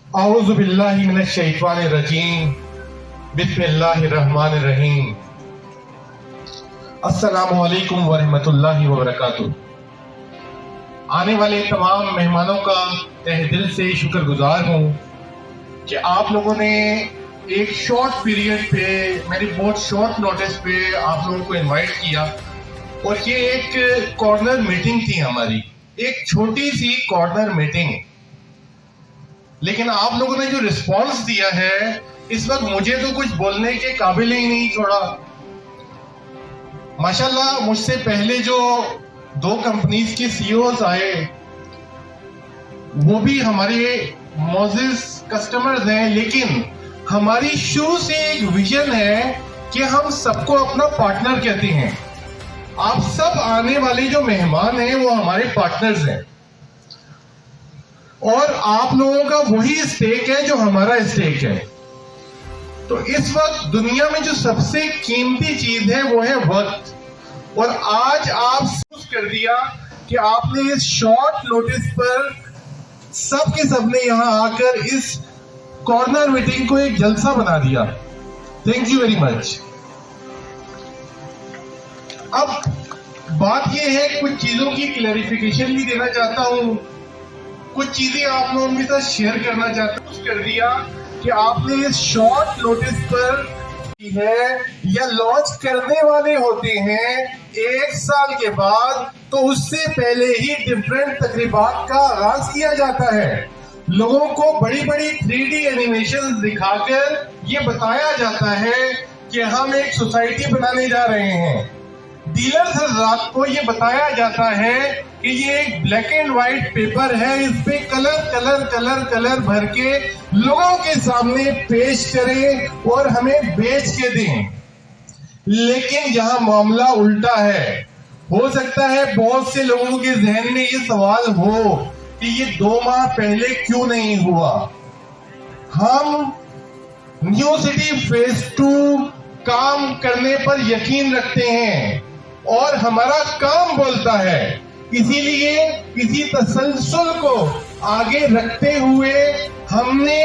औज़ु बिल्लाहि मिनश शैतानिर रजीम। बिस्मिल्लाहिर रहमानिर रहीम। अस्सलामु अलैकुम व रहमतुल्लाहि व बरकातुहू। आने वाले तमाम मेहमानों का तहे दिल से शुक्रगुजार हूँ कि आप लोगों ने एक शॉर्ट पीरियड पे, मेरी बहुत शॉर्ट नोटिस पे आप लोगों को इनवाइट किया। और ये एक कॉर्नर मीटिंग थी हमारी, एक छोटी सी कॉर्नर मीटिंग, लेकिन आप लोगों ने जो रिस्पॉन्स दिया है, इस वक्त मुझे तो कुछ बोलने के काबिल ही नहीं छोड़ा। माशाल्लाह, मुझसे पहले जो दो कंपनीज के सीईओज आए, वो भी हमारे मोजिज कस्टमर्स हैं, लेकिन हमारी शुरू से एक विजन है कि हम सबको अपना पार्टनर कहते हैं। आप सब आने वाले जो मेहमान हैं वो हमारे पार्टनर्स हैं, और आप लोगों का वही स्टेक है जो हमारा स्टेक है। तो इस वक्त दुनिया में जो सबसे कीमती चीज है वो है वक्त। और आज आप महसूस कर दिया कि आपने इस शॉर्ट नोटिस पर सब के सब ने यहां आकर इस कॉर्नर मीटिंग को एक जलसा बना दिया। Thank you very much. अब बात यह है, कुछ चीजों की क्लैरिफिकेशन भी देना चाहता हूं, कुछ चीजें आप लोगों के साथ शेयर करना चाहता हूं। कर दिया कि आपने इस शॉर्ट नोटिस पर है या लॉन्च करने वाले होते हैं 1 साल के बाद, तो उससे पहले ही डिफरेंट तकरीबात का आगाज किया जाता है। लोगों को बड़ी बड़ी 3D एनिमेशन दिखाकर ये बताया जाता है कि हम एक सोसाइटी बनाने जा रहे हैं। डीलर्स हज़रात को ये बताया जाता है कि ये एक ब्लैक एंड व्हाइट पेपर है, इस पे कलर कलर कलर कलर भर के लोगों के सामने पेश करें और हमें बेच के दें। लेकिन यहाँ मामला उल्टा है। हो सकता है बहुत से लोगों के जहन में ये सवाल हो कि ये 2 माह पहले क्यों नहीं हुआ। हम न्यू सिटी फेज 2 काम करने पर यकीन रखते हैं और हमारा काम बोलता है। इसीलिए इसी तसलसल को आगे रखते हुए हमने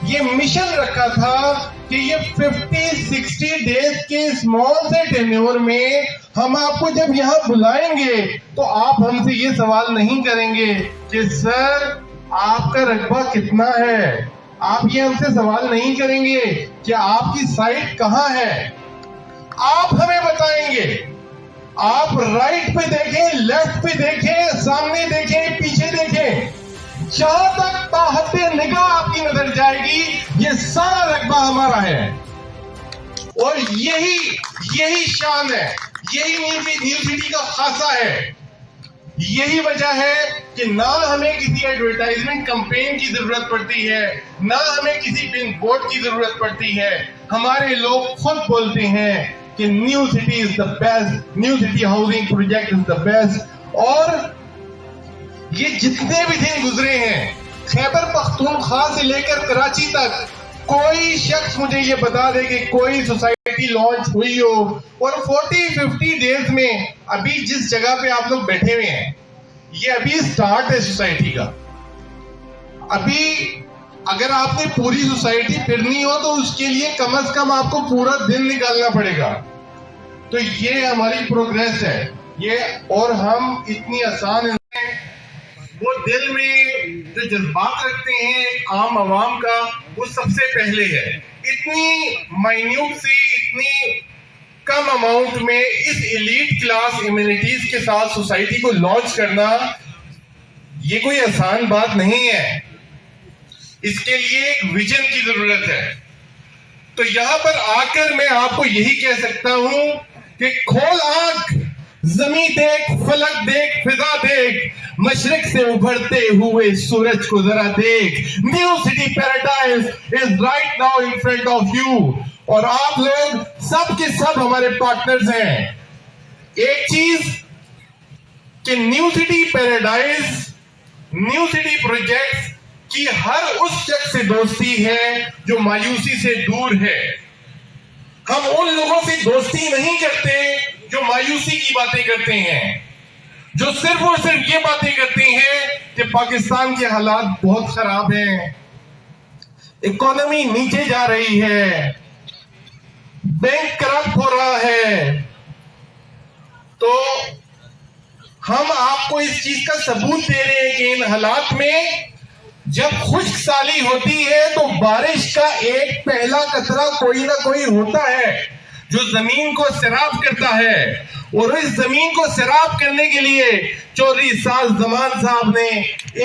ये मिशन रखा था कि ये 50-60 डेज के स्मॉल से टेन्योर में हम आपको जब यहाँ बुलाएंगे तो आप हमसे ये सवाल नहीं करेंगे कि सर आपका रकबा कितना है। आप ये हमसे सवाल नहीं करेंगे कि आपकी साइट कहाँ है। आप हमें बताएंगे। आप राइट पे देखें, लेफ्ट पे देखें, सामने देखें, पीछे देखें, जहां तक ताहते निगाह आपकी नजर जाएगी, ये सारा रकबा हमारा है। और यही शान है, यही न्यू सिटी का खासा है। यही वजह है कि ना हमें किसी एडवर्टाइजमेंट कैंपेन की जरूरत पड़ती है, ना हमें किसी बिल बोर्ड की जरूरत पड़ती है। हमारे लोग खुद बोलते हैं कि new city is the best, new city housing project is the best. और ये जितने भी दिन गुजरे हैं, खैबर पख्तूनख्वा से लेकर कराची तक, कोई शख्स मुझे ये बता दे कि कोई सोसाइटी लॉन्च हुई हो और 40-50 डेज में अभी जिस जगह पे आप लोग बैठे हुए हैं, ये अभी स्टार्ट है सोसाइटी का। अभी अगर आपने पूरी सोसाइटी फिरनी हो तो उसके लिए कम से कम आपको पूरा दिन निकालना पड़ेगा। तो ये हमारी प्रोग्रेस है ये। और हम इतनी आसान हैं, वो दिल में जो जज्बात रखते हैं आम आवाम का, वो सबसे पहले है। इतनी माइन्यूट सी, इतनी कम अमाउंट में इस एलीट क्लास इम्यूनिटीज के साथ सोसाइटी को लॉन्च करना, ये कोई आसान बात नहीं है। इसके लिए एक विजन की जरूरत है। तो यहां पर आकर मैं आपको यही कह सकता हूं कि खोल आंख, जमी देख, फलक देख, फिजा देख, मशरिक से उभरते हुए सूरज को जरा देख। New city paradise is right now in front of you. और आप लोग सब के सब हमारे पार्टनर्स हैं। एक चीज कि new city paradise, new city project की हर उस शख्स से दोस्ती है जो मायूसी से दूर है। हम उन लोगों से दोस्ती नहीं करते जो मायूसी की बातें करते हैं, जो सिर्फ और सिर्फ ये बातें करते हैं कि पाकिस्तान के हालात बहुत खराब हैं, इकोनॉमी नीचे जा रही है, बैंक करप्ट हो रहा है, तो हम आपको इस चीज का सबूत दे रहे हैं कि इन हालात में जब खुश्क साली होती है तो बारिश का एक पहला कतरा कोई ना कोई होता है जो जमीन को सैराब करता है। और इस जमीन को सैराब करने के लिए चौधरी साल जमान साहब ने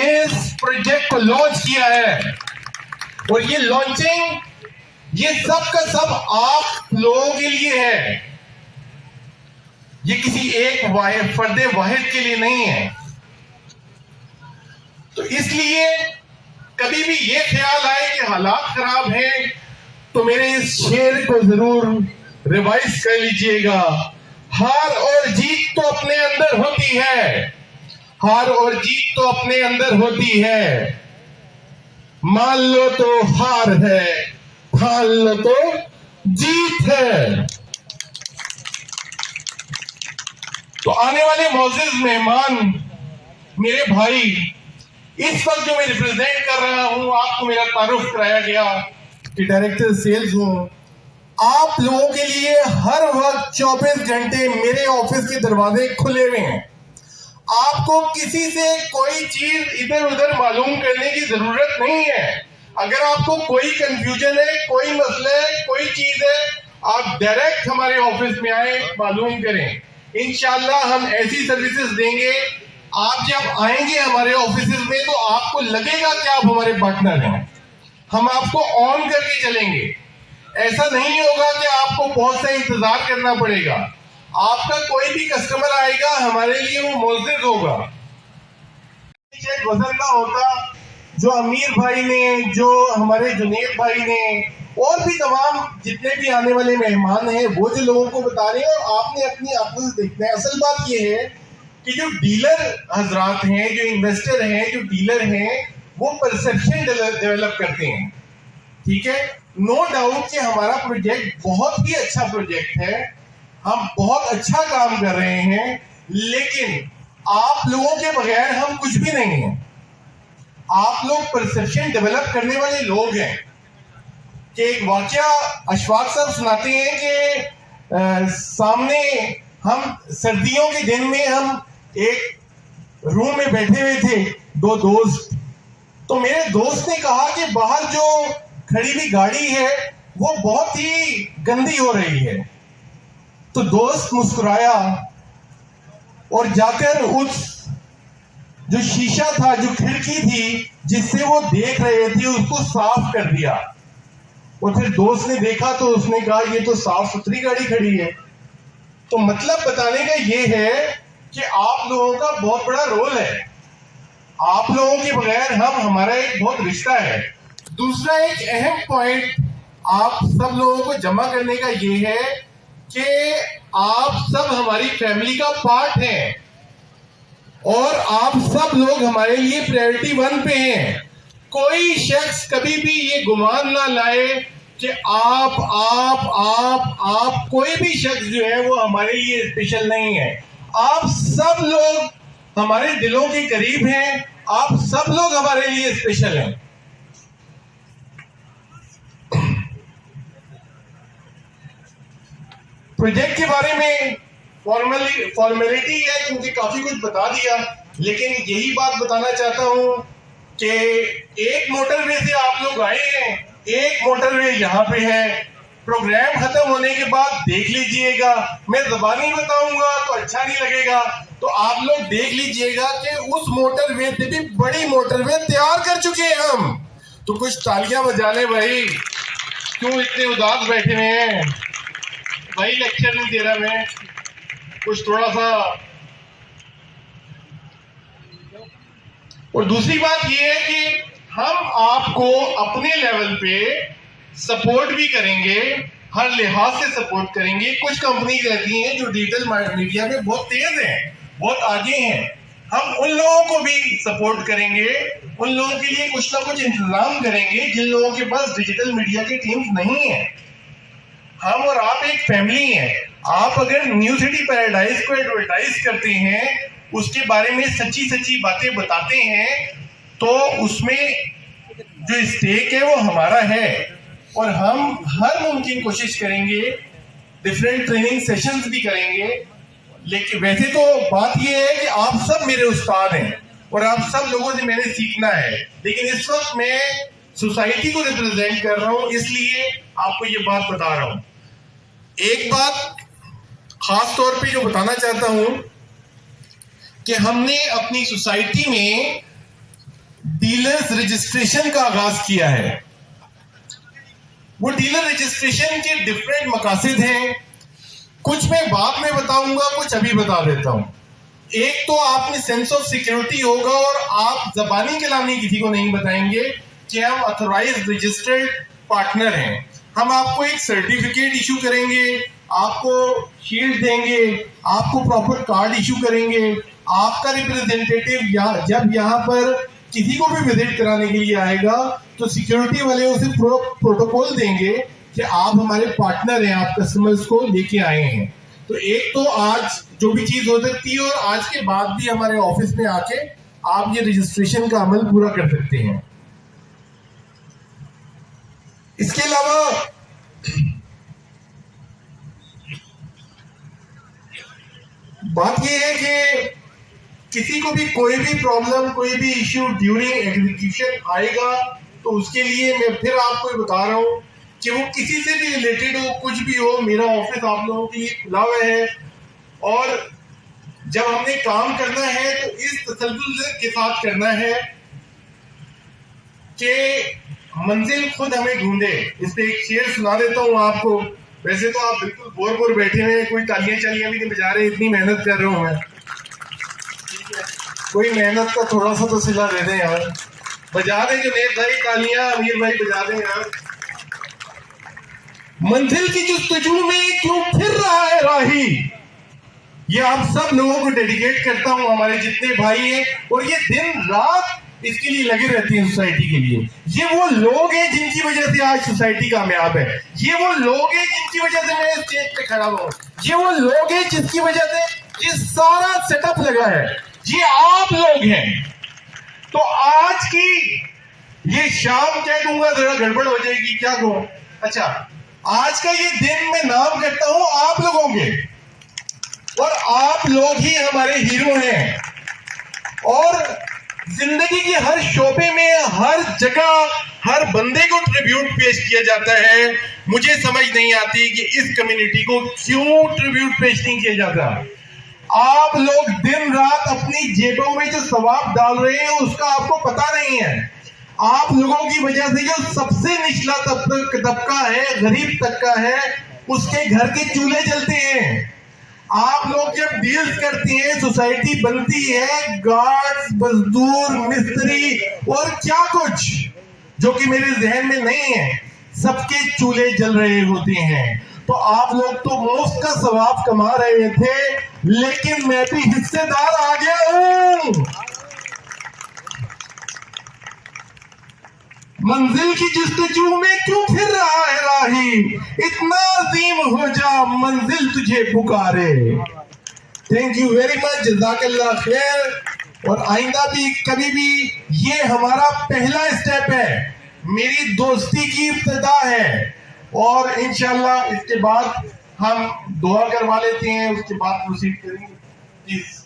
इस प्रोजेक्ट को लॉन्च किया है। और ये लॉन्चिंग ये सब का सब आप लोगों के लिए है, ये किसी एक फर्दे वाहिद के लिए नहीं है। तो इसलिए कभी भी ये ख्याल आए कि हालात खराब हैं तो मेरे इस शेर को जरूर रिवाइज कर लीजिएगा। हार और जीत तो अपने अंदर होती है, हार और जीत तो अपने अंदर होती है। मान लो तो हार है, ठान लो तो जीत है। तो आने वाले मोअज़्ज़िज़ मेहमान मेरे भाई, इस वक्त जो मैं रिप्रेजेंट कर रहा हूं, आपको मेरा तारुफ कराया गया कि डायरेक्टर सेल्स हूं। आप लोगों के लिए हर वक्त 24 घंटे मेरे ऑफिस के दरवाजे खुले हुए हैं। आपको किसी से कोई चीज इधर उधर मालूम करने की जरूरत नहीं है। अगर आपको कोई कंफ्यूजन है, कोई मसला है, कोई चीज है, आप डायरेक्ट हमारे ऑफिस में आए, मालूम करें। इंशाल्लाह हम ऐसी सर्विसेज देंगे, आप जब आएंगे हमारे ऑफिस में तो आपको लगेगा कि आप हमारे पार्टनर हैं। हम आपको ऑन करके चलेंगे। ऐसा नहीं होगा कि आपको बहुत सा इंतजार करना पड़ेगा। आपका कोई भी कस्टमर आएगा, हमारे लिए वो मुअज़्ज़िज़ होगा। वजन ना होता जो अमीर भाई ने, जो हमारे जुनेद भाई ने, और भी तमाम जितने भी आने वाले मेहमान हैं, वो जो लोगों को बता रहे हैं, और आपने अपनी आंखों से देखना है। असल बात ये है कि जो डीलर हजरात हैं, जो इन्वेस्टर हैं, जो डीलर हैं, वो परसेप्शन डेवलप करते हैं। ठीक है, नो डाउट कि हमारा प्रोजेक्ट बहुत ही अच्छा प्रोजेक्ट है, हम बहुत अच्छा काम कर रहे हैं, लेकिन आप लोगों के बगैर हम कुछ भी नहीं हैं। आप लोग परसेप्शन डेवलप करने वाले लोग हैं। कि एक वाकया अशफाक साहब सुनाते हैं कि सामने हम सर्दियों के दिन में हम एक रूम में बैठे हुए थे, दो दोस्त। तो मेरे दोस्त ने कहा कि बाहर जो खड़ी हुई गाड़ी है वो बहुत ही गंदी हो रही है। तो दोस्त मुस्कुराया और जाकर उस जो शीशा था, जो खिड़की थी जिससे वो देख रहे थे, उसको साफ कर दिया। और फिर दोस्त ने देखा तो उसने कहा ये तो साफ सुथरी गाड़ी खड़ी है। तो मतलब बताने का ये है कि आप लोगों का बहुत बड़ा रोल है। आप लोगों के बगैर हमारा एक बहुत रिश्ता है। दूसरा एक अहम पॉइंट आप सब लोगों को जमा करने का ये है कि आप सब हमारी फैमिली का पार्ट हैं और आप सब लोग हमारे लिए प्रायोरिटी 1 पे हैं। कोई शख्स कभी भी ये गुमान ना लाए कि आप कोई भी शख्स जो है वो हमारे लिए स्पेशल नहीं है। आप सब लोग हमारे दिलों के करीब हैं, आप सब लोग हमारे लिए स्पेशल हैं। प्रोजेक्ट के बारे में फॉर्मेलिटी है क्योंकि काफी कुछ बता दिया, लेकिन यही बात बताना चाहता हूं कि एक मोटरवे से आप लोग आए हैं, एक मोटरवे यहाँ पे है। प्रोग्राम खत्म होने के बाद देख लीजिएगा, मैं ज़बानी बताऊंगा तो अच्छा नहीं लगेगा, तो आप लोग देख लीजिएगा कि उस मोटरवे से भी बड़ी मोटरवे तैयार कर चुके हैं हम। तो कुछ तालियां बजा ले भाई, क्यों इतने उदास बैठे हुए हैं भाई? लेक्चर नहीं दे रहा मैं, कुछ थोड़ा सा। और दूसरी बात यह है कि हम आपको अपने लेवल पे सपोर्ट भी करेंगे, हर लिहाज से सपोर्ट करेंगे। कुछ कंपनी रहती हैं जो डिजिटल मीडिया में बहुत तेज हैं, बहुत आगे हैं, हम उन लोगों को भी सपोर्ट करेंगे, उन लोगों के लिए कुछ ना कुछ इंतजाम करेंगे जिन लोगों के पास डिजिटल मीडिया की टीम्स नहीं है। हम और आप एक फैमिली हैं। आप अगर न्यू सिटी पैराडाइज को एडवर्टाइज करते हैं, उसके बारे में सच्ची सच्ची बातें बताते हैं, तो उसमें जो स्टेक है वो हमारा है और हम हर मुमकिन कोशिश करेंगे, डिफरेंट ट्रेनिंग सेशंस भी करेंगे। लेकिन वैसे तो बात यह है कि आप सब मेरे उस्ताद हैं और आप सब लोगों से मैंने सीखना है, लेकिन इस वक्त मैं सोसाइटी को रिप्रेजेंट कर रहा हूं, इसलिए आपको ये बात बता रहा हूं। एक बात खास तौर पे जो बताना चाहता हूं कि हमने अपनी सोसाइटी में डीलर्स रजिस्ट्रेशन का आगाज किया है। वो डीलर रजिस्ट्रेशन के डिफरेंट मकासद हैं, कुछ मैं बाद में बताऊंगा, कुछ अभी बता देता हूं। एक तो आप में सेंस ऑफ सिक्योरिटी होगा और आप जबानी कलामी किसी को नहीं बताएंगे कि हम ऑथोराइज्ड रजिस्टर्ड पार्टनर हैं। हम आपको एक सर्टिफिकेट इशू करेंगे, आपको शील्ड देंगे, आपको प्रॉपर कार्ड इशू करेंगे। आपका रिप्रेजेंटेटिव जब यहाँ पर किसी को भी विजिट कराने के लिए आएगा तो सिक्योरिटी वाले उसे प्रोटोकॉल देंगे कि आप हमारे पार्टनर हैं, आप कस्टमर्स को लेके आए हैं। तो एक तो आज जो भी चीज हो सकती है और आज के बाद भी हमारे ऑफिस में आके आप ये रजिस्ट्रेशन का अमल पूरा कर सकते हैं। इसके अलावा बात यह है कि किसी को भी कोई भी प्रॉब्लम, कोई भी इश्यू ड्यूरिंग एग्जीक्यूशन आएगा तो उसके लिए मैं फिर आपको बता रहा हूं कि वो किसी से भी रिलेटेड हो, कुछ भी हो, मेरा ऑफिस आप लोगों के लिए खुला हुआ है। और जब हमने काम करना है तो इस तसल्जुल के साथ करना है कि मंजिल खुद हमें ढूंढे। इस पे एक शेर सुना देता हूँ आपको। वैसे तो आप बिल्कुल बोर बैठे हुए, कोई तालियां चालियां भी नहीं बजा रहे, इतनी मेहनत कर रहा हूं मैं। कोई मेहनत का थोड़ा सा तो सिला दे दें यार, बजा दें जुनैद भाई तालियां, अमीर भाई बजा दें यार। मंजिल की जुस्तजू में क्यों फिर रहा है राही, ये आप सब लोगों को डेडिकेट करता हूं, हमारे जितने भाई हैं और ये दिन रात इसके लिए लगे रहती है सोसाइटी के लिए। ये वो लोग हैं जिनकी वजह से आज सोसाइटी कामयाब है। ये वो लोग हैं जिनकी वजह से मैं स्टेज पे खड़ा हूं। ये वो लोग हैं जिसकी वजह से ये सारा सेटअप लगा है। ये आप लोग हैं। तो आज की ये शाम क्या कहूंगा, जरा गड़बड़ हो जाएगी, क्या कहूं। अच्छा, आज का ये दिन मैं नाम करता हूं आप लोगों के, और आप लोग ही हमारे हीरो हैं। और जिंदगी के हर शोबे में, हर जगह, हर बंदे को ट्रिब्यूट पेश किया जाता है। मुझे समझ नहीं आती कि इस कम्युनिटी को क्यों ट्रिब्यूट पेश नहीं किया जाता। आप लोग दिन रात अपनी जेबों में जो सवाब डाल रहे हैं उसका आपको पता नहीं है। आप लोगों की वजह से जो सबसे निचला तबका है, गरीब तबका है, उसके घर के चूल्हे जलते हैं। आप लोग जब डील्स करती हैं, सोसाइटी बनती है, गार्ड्स, मजदूर, मिस्त्री और क्या कुछ जो कि मेरे जहन में नहीं है, सबके चूल्हे जल रहे होते हैं। तो आप लोग तो मुफ्त का सवाब कमा रहे थे, लेकिन मैं भी हिस्सेदार आ गया हूं। मंजिल की जुस्तजू में क्यों फिर रहा है राही, इतना अजीम हो जा मंजिल तुझे पुकारे। थैंक यू वेरी मच, जज़ाकल्लाह खैर। और आइंदा भी कभी भी, ये हमारा पहला स्टेप है, मेरी दोस्ती की इब्तिदा है, और इंशाल्लाह इसके बाद हम दुआ करवा लेते हैं, उसके बाद प्रोसीड करेंगे प्लीज।